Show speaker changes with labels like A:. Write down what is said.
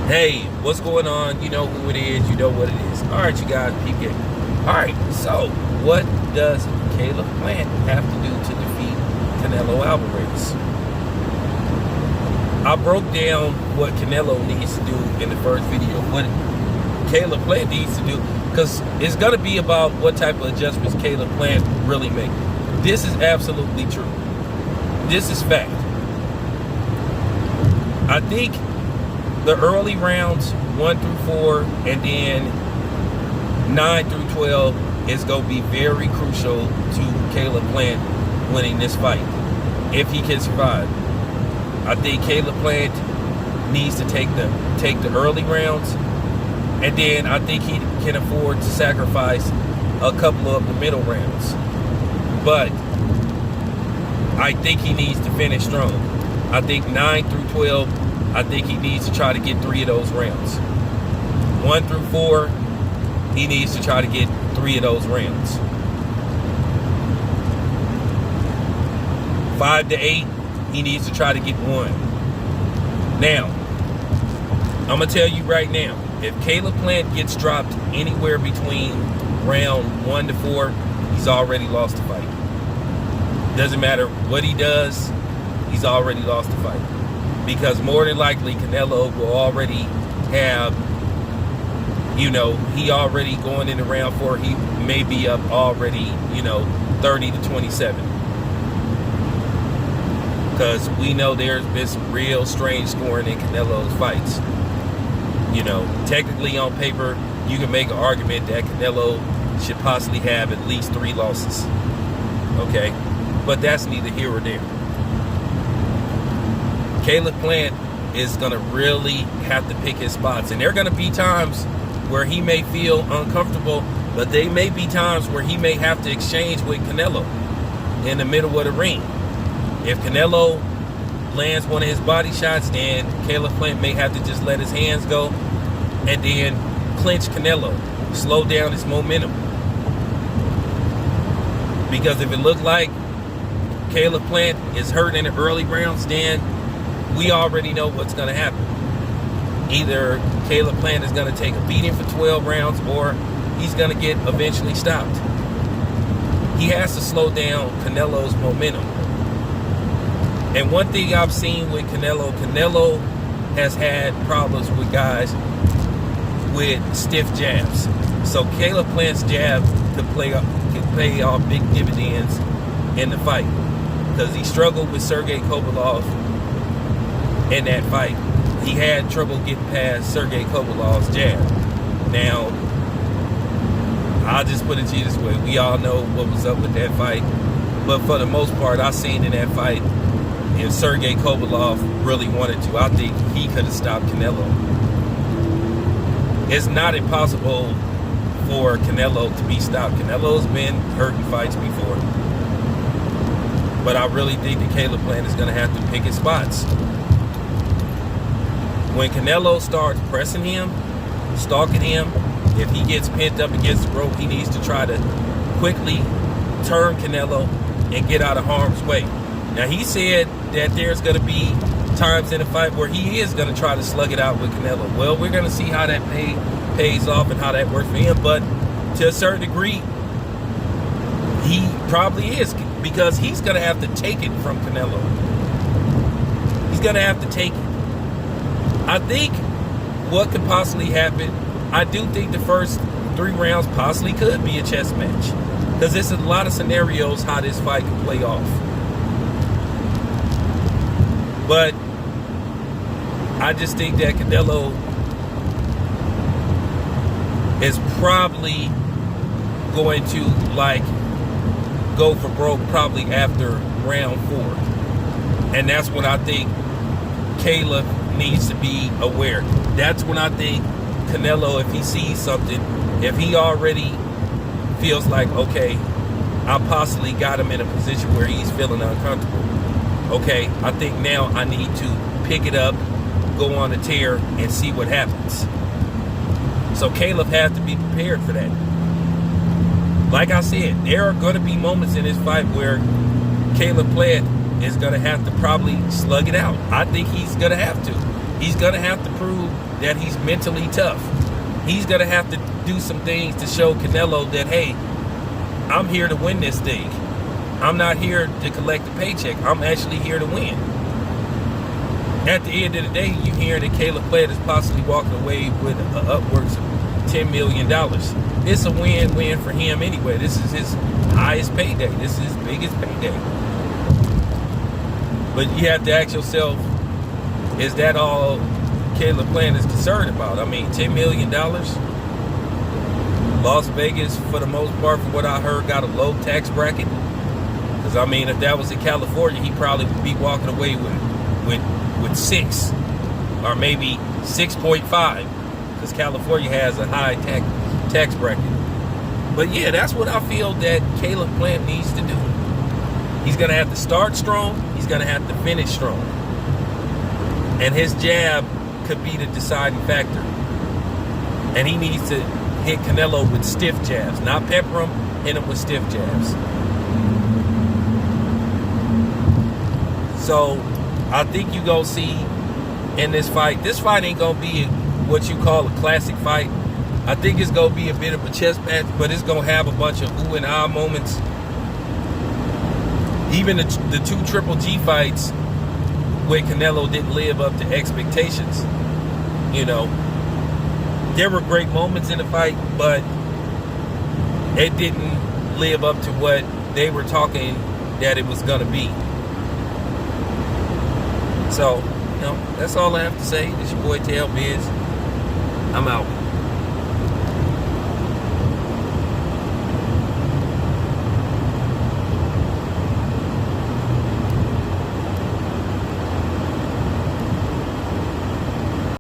A: Hey, what's going on? You know who it is. You know what it is. All right, you guys, peep it. All right, so what does Caleb Plant have to do to defeat Canelo Alvarez? I broke down what Canelo needs to do in the first video. What Caleb Plant needs to do, because it's going to be about what type of adjustments Caleb Plant really make. This is absolutely true. This is fact. I think the early rounds 1 through 4 and then 9 through 12 is going to be very crucial to Caleb Plant winning this fight if he can survive. I think Caleb Plant needs to take the early rounds, and then I think he can afford to sacrifice a couple of the middle rounds. But I think he needs to finish strong. I think 9 through 12, I think he needs to try to get 3 of those rounds. 1 through 4, he needs to try to get 3 of those rounds. 5 to 8, he needs to try to get 1. Now, I'm going to tell you right now, if Caleb Plant gets dropped anywhere between round 1 to 4, he's already lost the fight. Doesn't matter what he does, he's already lost the fight. Because more than likely, Canelo will already have, he already going into round 4, he may be up already, 30 to 27. Because we know there's been some real strange scoring in Canelo's fights. Technically on paper, you can make an argument that Canelo should possibly have at least 3 losses. Okay? But that's neither here or there. Caleb Plant is going to really have to pick his spots. And there are going to be times where he may feel uncomfortable, but they may be times where he may have to exchange with Canelo in the middle of the ring. If Canelo lands one of his body shots, then Caleb Plant may have to just let his hands go and then clinch Canelo, slow down his momentum. Because if it looked like Caleb Plant is hurt in the early rounds, then we already know what's going to happen. Either Caleb Plant is going to take a beating for 12 rounds, or he's going to get eventually stopped. He has to slow down Canelo's momentum. And one thing I've seen with Canelo has had problems with guys with stiff jabs. So Caleb Plant's jab could pay off big dividends in the fight, because he struggled with Sergey Kovalev in that fight. He had trouble getting past Sergey Kovalov's jab. Now, I'll just put it to you this way. We all know what was up with that fight. But for the most part, I seen in that fight, if Sergey Kovalev really wanted to, I think he could have stopped Canelo. It's not impossible for Canelo to be stopped. Canelo's been hurt in fights before. But I really think that Caleb Plant is going to have to pick his spots. When Canelo starts pressing him, stalking him, if he gets pinned up against the rope, he needs to try to quickly turn Canelo and get out of harm's way. Now, he said that there's going to be times in the fight where he is going to try to slug it out with Canelo. Well, we're going to see how that pays off and how that works for him. But to a certain degree, he probably is, because he's going to have to take it from Canelo. He's going to have to take it. I think what could possibly happen, I do think the first 3 rounds possibly could be a chess match, because there's a lot of scenarios how this fight can play off. But I just think that Canelo is probably going to go for broke probably after round 4. And that's when I think Caleb needs to be aware. That's when I think Canelo, if he sees something, if he already feels like, okay, I possibly got him in a position where he's feeling uncomfortable. Okay, I think now I need to pick it up, go on a tear, and see what happens. So Caleb has to be prepared for that. Like I said, there are going to be moments in this fight where Caleb Plant is going to have to probably slug it out. I think he's going to have to. He's going to have to prove that he's mentally tough. He's going to have to do some things to show Canelo that, hey, I'm here to win this thing. I'm not here to collect a paycheck. I'm actually here to win. At the end of the day, you hear that Caleb Plant is possibly walking away with upwards of $10 million. It's a win-win for him anyway. This is his highest payday. This is his biggest payday. But you have to ask yourself, is that all Caleb Plant is concerned about? I mean, $10 million? Las Vegas, for the most part, from what I heard, got a low tax bracket. Because, I mean, if that was in California, he probably would be walking away with 6 or maybe 6.5, because California has a high tax bracket. But yeah, that's what I feel that Caleb Plant needs to do. He's going to have to start strong. He's going to have to finish strong. And his jab could be the deciding factor. And he needs to hit Canelo with stiff jabs, not pepper him, hit him with stiff jabs. So I think you're going to see in this fight ain't going to be what you call a classic fight. I think it's going to be a bit of a chess match, but it's going to have a bunch of ooh and ah moments. Even the 2 Triple G fights where Canelo didn't live up to expectations. You know, there were great moments in the fight, but it didn't live up to what they were talking that it was going to be. So, you know, that's all I have to say. This is your boy Tail Biz. I'm out.